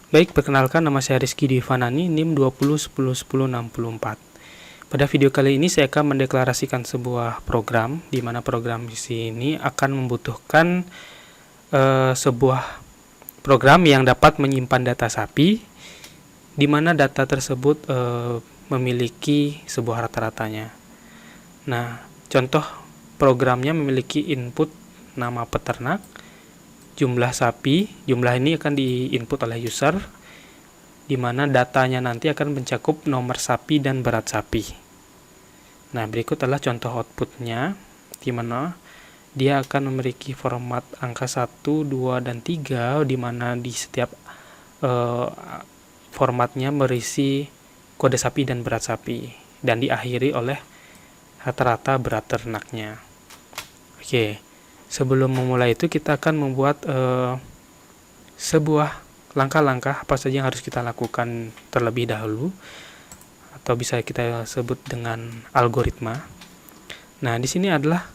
Baik, perkenalkan nama saya Rizky Divanani, NIM 20101064. Pada video kali ini saya akan mendeklarasikan sebuah program, di mana program di sini akan membutuhkan sebuah program yang dapat menyimpan data sapi, di mana data tersebut memiliki sebuah rata-ratanya. Nah, contoh programnya memiliki input nama peternak, jumlah sapi. Jumlah ini akan diinput oleh user, di mana datanya nanti akan mencakup nomor sapi dan berat sapi. Nah, berikut adalah contoh outputnya, di mana dia akan memiliki format angka 1, 2, dan 3, di mana di setiap formatnya berisi kode sapi dan berat sapi, dan diakhiri oleh rata-rata berat ternaknya. Oke, sebelum memulai itu kita akan membuat sebuah langkah-langkah apa saja yang harus kita lakukan terlebih dahulu, atau bisa kita sebut dengan algoritma. Nah, di sini adalah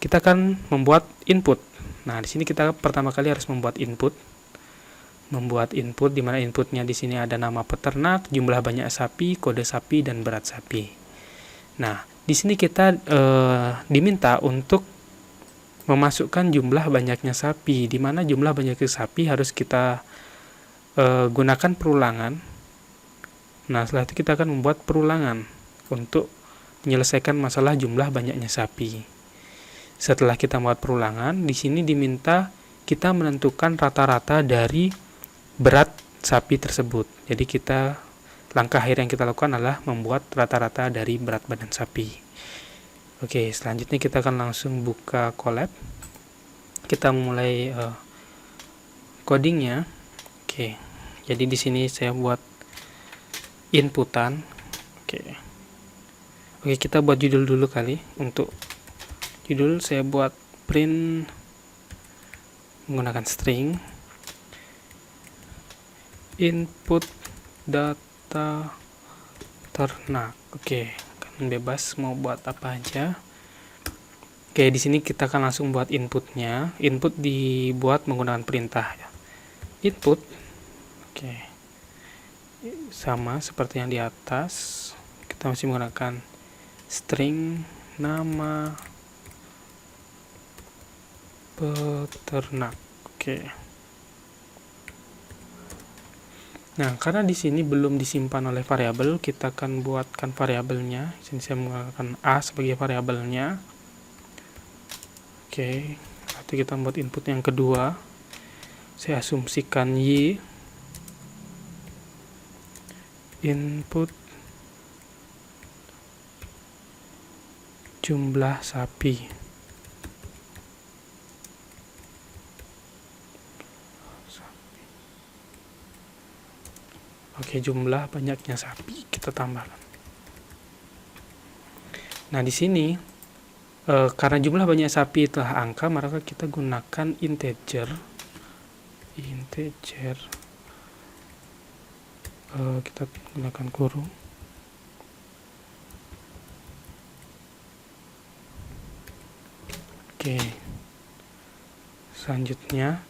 kita akan membuat input. Nah, di sini kita pertama kali harus membuat input. Di mana inputnya di sini ada nama peternak, jumlah banyak sapi, kode sapi, dan berat sapi. Nah, di sini kita diminta untuk memasukkan jumlah banyaknya sapi, di mana jumlah banyaknya sapi harus kita gunakan perulangan. Nah, setelah itu kita akan membuat perulangan untuk menyelesaikan masalah jumlah banyaknya sapi. Setelah kita membuat perulangan, di sini diminta kita menentukan rata-rata dari berat sapi tersebut. Jadi langkah akhir yang kita lakukan adalah membuat rata-rata dari berat badan sapi. Oke, selanjutnya kita akan langsung buka Colab. Kita mulai codingnya. Oke, jadi di sini saya buat inputan. Oke, kita buat judul dulu kali. Untuk judul saya buat print menggunakan string input data ternak. Oke, bebas mau buat apa aja. Oke, di sini kita akan langsung buat inputnya. Input dibuat menggunakan perintah input. Oke, sama seperti yang di atas. Kita masih menggunakan string nama peternak. Oke. Nah, karena di sini belum disimpan oleh variabel, kita akan buatkan variabelnya. Di sini saya menggunakan a sebagai variabelnya. Oke, nanti kita membuat input yang kedua. Saya asumsikan y input jumlah sapi. Oke, jumlah banyaknya sapi kita tambahkan. Nah, di sini karena jumlah banyak sapi itulah angka, maka kita gunakan integer. Kita gunakan kurung. Oke. Selanjutnya,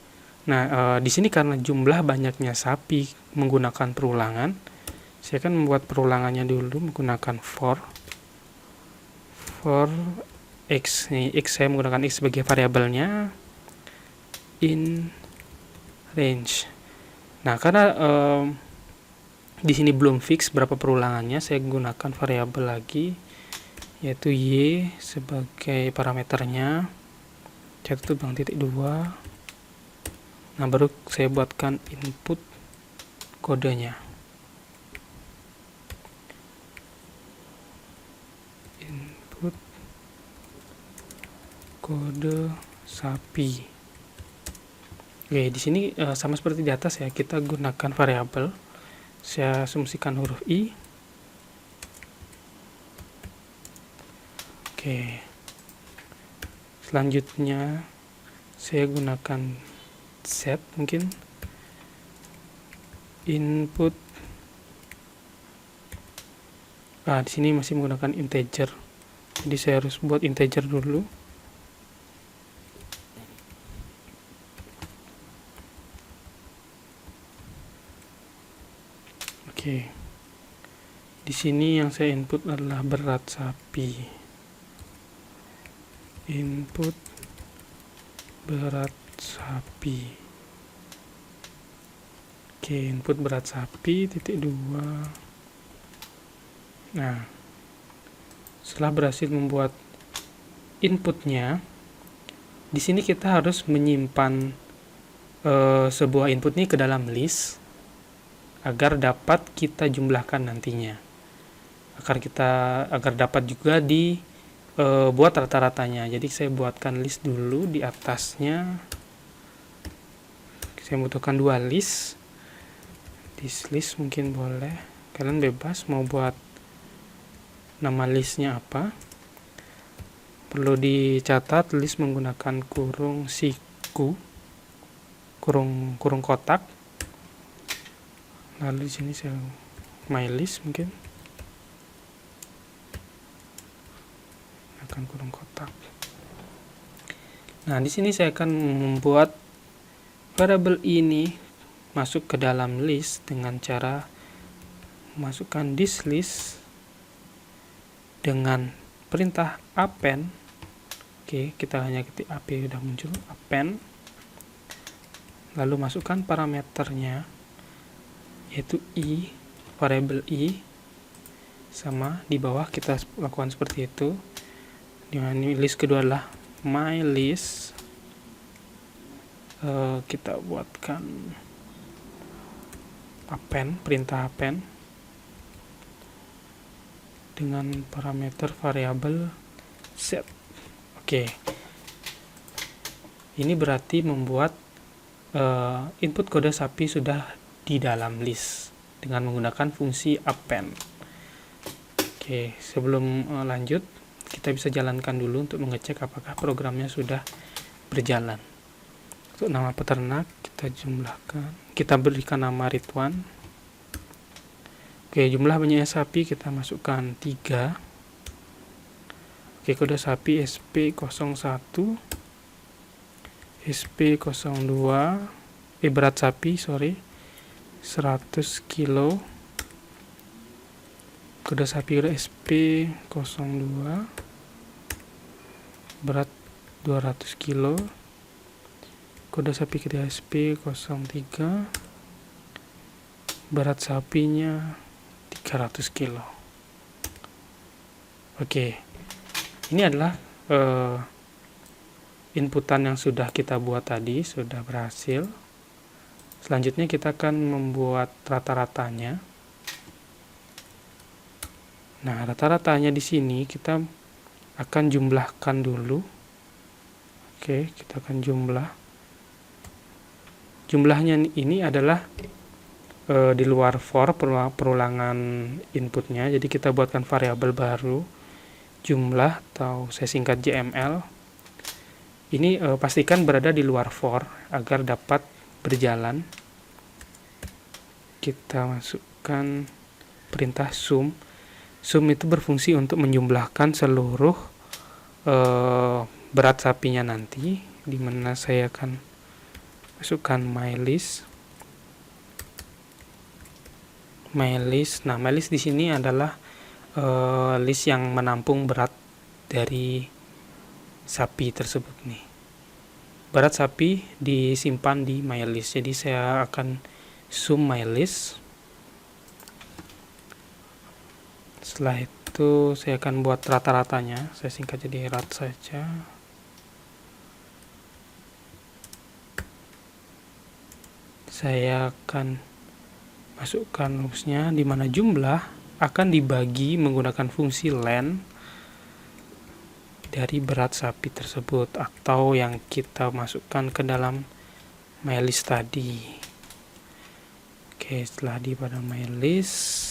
nah, di sini karena jumlah banyaknya sapi menggunakan perulangan, saya akan membuat perulangannya dulu menggunakan for x. Nih, x saya menggunakan x sebagai variabelnya in range. Nah, karena di sini belum fix berapa perulangannya, saya gunakan variabel lagi, yaitu y sebagai parameternya. Catat bang titik 2. Nah, baru saya buatkan input kodenya. Input kode sapi. Oke, di sini sama seperti di atas ya, kita gunakan variabel. Saya asumsikan huruf i. Oke. Selanjutnya saya gunakan set, mungkin input. Di sini masih menggunakan integer. Jadi saya harus buat integer dulu. Oke. Di sini yang saya input adalah berat sapi. Input berat sapi. Oke, input berat sapi titik 2. Nah, setelah berhasil membuat inputnya, di sini kita harus menyimpan sebuah input ini ke dalam list agar dapat kita jumlahkan nantinya. Agar dapat juga buat rata-ratanya. Jadi saya buatkan list dulu di atasnya. Saya butuhkan 2 list. This list mungkin boleh. Kalian bebas mau buat nama listnya apa. Perlu dicatat list menggunakan kurung siku, kurung kotak. Lalu di sini saya my list mungkin. Akan kurung kotak. Nah, di sini saya akan membuat variabel ini masuk ke dalam list dengan cara masukkan this list dengan perintah append. Oke, kita hanya ketik ap sudah muncul, append. Lalu masukkan parameternya yaitu i, variabel i, sama di bawah kita lakukan seperti itu. Ini list kedua adalah my list. Kita buatkan append, perintah append dengan parameter variabel set. Oke. Ini berarti membuat input kode sapi sudah di dalam list dengan menggunakan fungsi append. Oke, sebelum lanjut, kita bisa jalankan dulu untuk mengecek apakah programnya sudah berjalan. Untuk nama peternak kita jumlahkan, kita berikan nama Ridwan. Oke, jumlah banyaknya sapi kita masukkan 3. Oke, kode sapi SP01, SP02, berat sapi 100 kilo. Kode sapi udah SP02, berat 200 kilo. Kode sapi kedua SP03, berat sapinya 300 kilo. Oke, ini adalah inputan yang sudah kita buat tadi, sudah berhasil. Selanjutnya kita akan membuat rata-ratanya. Nah, rata-ratanya di sini kita akan jumlahkan dulu. Oke, kita akan jumlahnya ini adalah di luar for perulangan inputnya. Jadi kita buatkan variabel baru jumlah, atau saya singkat JML. Ini pastikan berada di luar for agar dapat berjalan. Kita masukkan perintah sum. Sum itu berfungsi untuk menjumlahkan seluruh berat sapinya nanti, dimana saya akan masukkan my list. Nah, my list di sini adalah list yang menampung berat dari sapi tersebut nih. Berat sapi disimpan di my list. Jadi saya akan sum my list. Setelah itu saya akan buat rata-ratanya. Saya singkat jadi rat saja. Saya akan masukkan rumusnya, di mana jumlah akan dibagi menggunakan fungsi len dari berat sapi tersebut atau yang kita masukkan ke dalam my list tadi. Oke, setelah di pada my list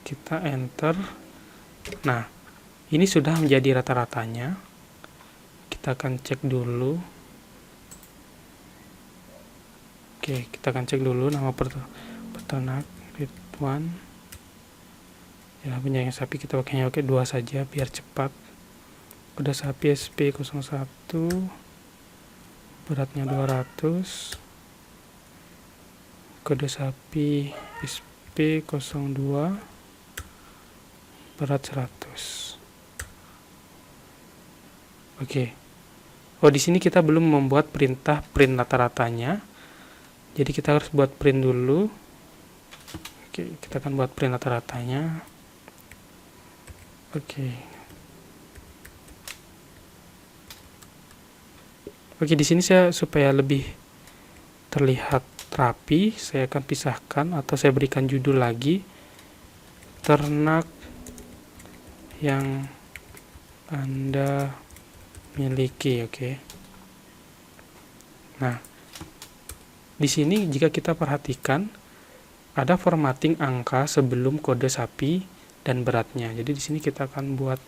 kita enter. Nah, ini sudah menjadi rata-ratanya. Kita akan cek dulu. Oke, kita akan cek dulu nama peternak Ridwan. Ya, penyayang sapi kita pakainya 2 saja biar cepat. Kode sapi SP01, beratnya 200. kode sapi SP02 berat 100. Oke. Oh, di sini kita belum membuat perintah print rata-ratanya. Jadi kita harus buat print dulu. Oke, kita akan buat print rata-ratanya. Oke, di sini saya supaya lebih terlihat rapi, saya akan pisahkan atau saya berikan judul lagi, ternak yang Anda miliki. Oke. Nah, di sini jika kita perhatikan ada formatting angka sebelum kode sapi dan beratnya. Jadi di sini kita akan buat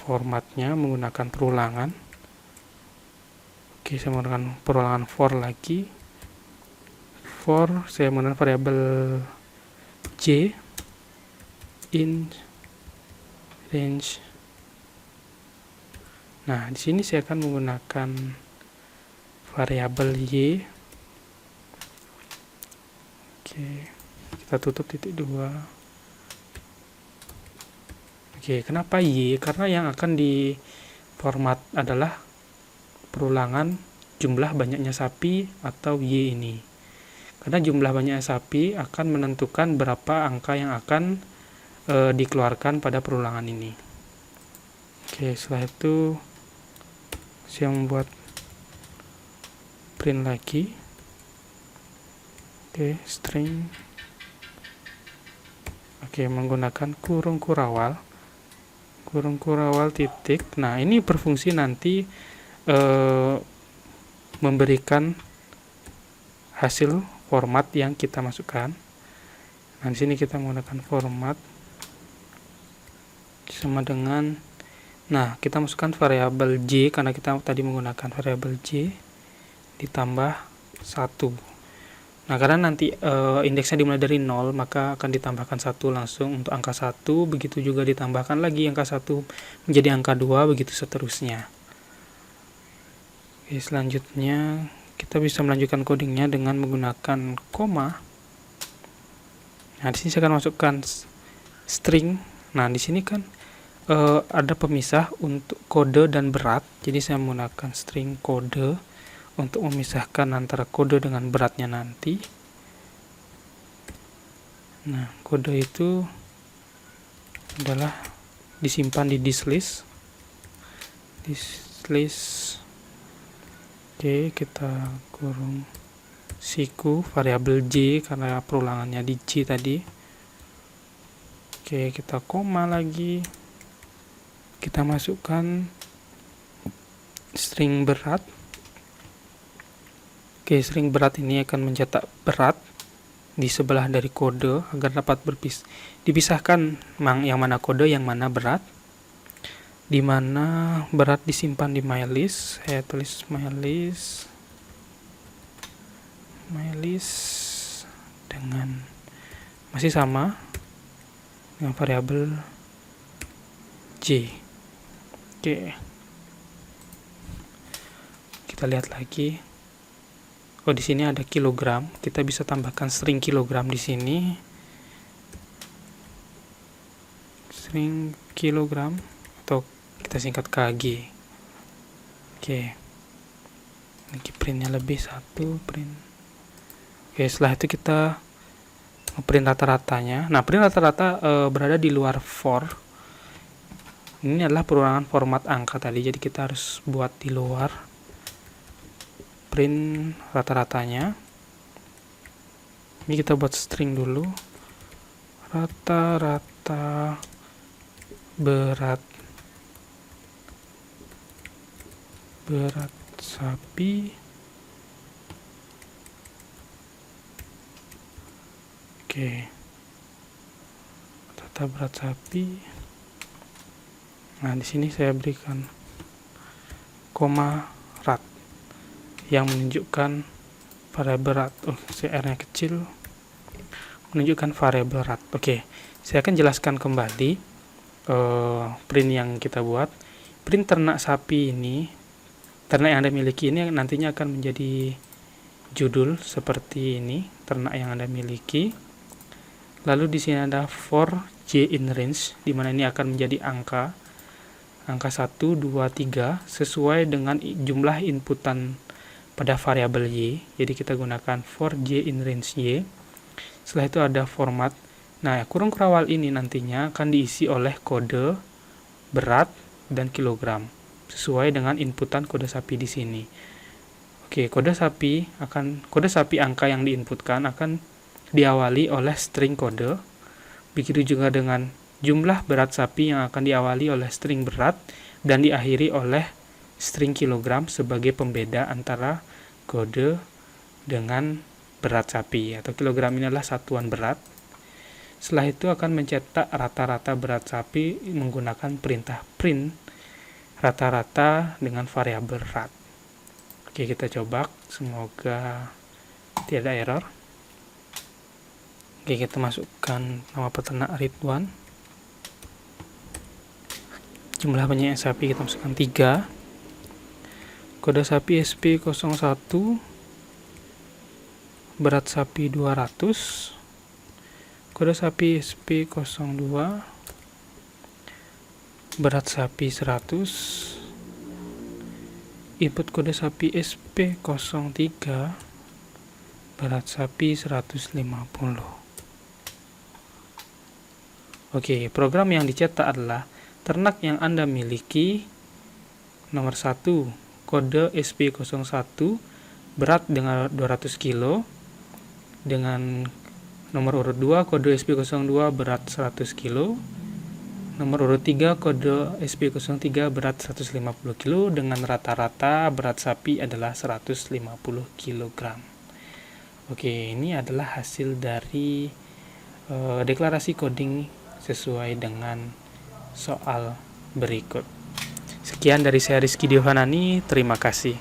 formatnya menggunakan perulangan. Oke, saya menggunakan perulangan for lagi. For saya menggunakan variabel J in range. Nah, di sini saya akan menggunakan variabel Y. Oke, kita tutup titik 2. Oke, kenapa Y? Karena yang akan di format adalah perulangan jumlah banyaknya sapi atau Y ini. Karena jumlah banyaknya sapi akan menentukan berapa angka yang akan dikeluarkan pada perulangan ini. Oke, setelah itu saya membuat print lagi. Oke, string. Oke, menggunakan kurung kurawal titik. Nah, ini berfungsi nanti memberikan hasil format yang kita masukkan. Nah, di sini kita menggunakan format sama dengan, nah, kita masukkan variabel J karena kita tadi menggunakan variabel J ditambah 1. Nah, karena nanti indeksnya dimulai dari 0, maka akan ditambahkan 1 langsung untuk angka 1, begitu juga ditambahkan lagi angka 1 menjadi angka 2, begitu seterusnya. Oke, selanjutnya kita bisa melanjutkan codingnya dengan menggunakan koma. Nah, di sini saya akan masukkan string. Nah, di sini kan ada pemisah untuk kode dan berat. Jadi saya menggunakan string kode untuk memisahkan antara kode dengan beratnya nanti. Nah, kode itu adalah disimpan di this list. Oke, kita kurung siku variabel J karena perulangannya di J tadi. Oke, kita koma lagi. Kita masukkan string berat. Oke, string berat ini akan mencetak berat di sebelah dari kode agar dapat dipisahkan yang mana kode, yang mana berat. Di mana berat disimpan di mylist, saya tulis mylist dengan masih sama dengan variabel J. Oke, kita lihat lagi. Oh, di sini ada kilogram. Kita bisa tambahkan string kilogram di sini. String kilogram atau kita singkat KG. Oke. Ini printnya lebih 1 print. Oke, setelah itu kita print rata-ratanya. Nah, print rata-rata berada di luar for. Ini adalah perulangan format angka tadi, jadi kita harus buat di luar print rata-ratanya. Ini kita buat string dulu. Rata-rata berat sapi rata berat sapi. Nah, di sini saya berikan koma rat yang menunjukkan variabel rat. CR-nya kecil menunjukkan variabel rat. Oke, saya akan jelaskan kembali print yang kita buat. Print ternak sapi ini, ternak yang Anda miliki ini nantinya akan menjadi judul seperti ini, ternak yang Anda miliki. Lalu di sini ada for J in range, di mana ini akan menjadi angka 1, 2, 3 sesuai dengan jumlah inputan pada variabel Y. Jadi kita gunakan for J in range Y. Setelah itu ada format. Nah, kurung kerawal ini nantinya akan diisi oleh kode berat dan kilogram sesuai dengan inputan kode sapi di sini. Oke, kode sapi angka yang diinputkan akan diawali oleh string kode. Begitu juga dengan jumlah berat sapi yang akan diawali oleh string berat dan diakhiri oleh string kilogram sebagai pembeda antara kode dengan berat sapi, atau kilogram ini adalah satuan berat. Setelah itu akan mencetak rata-rata berat sapi menggunakan perintah print rata-rata dengan variabel rat. Oke, kita coba, semoga tidak ada error. Oke, kita masukkan nama peternak Ridwan. Jumlah penyayang sapi kita masukkan 3. Kode sapi SP01, berat sapi 200. Kode sapi SP02, berat sapi 100. Input kode sapi SP03, berat sapi 150. Oke, program yang dicetak adalah ternak yang Anda miliki. Nomor 1, kode SP01, berat dengan 200 kg. Dengan nomor urut 2, kode SP02, berat 100 kg. Nomor urut 3, kode SP03, berat 150 kg, dengan rata-rata berat sapi adalah 150 kg. Oke, ini adalah hasil dari deklarasi coding sesuai dengan soal berikut. Sekian dari saya Rizky Diohanani, terima kasih.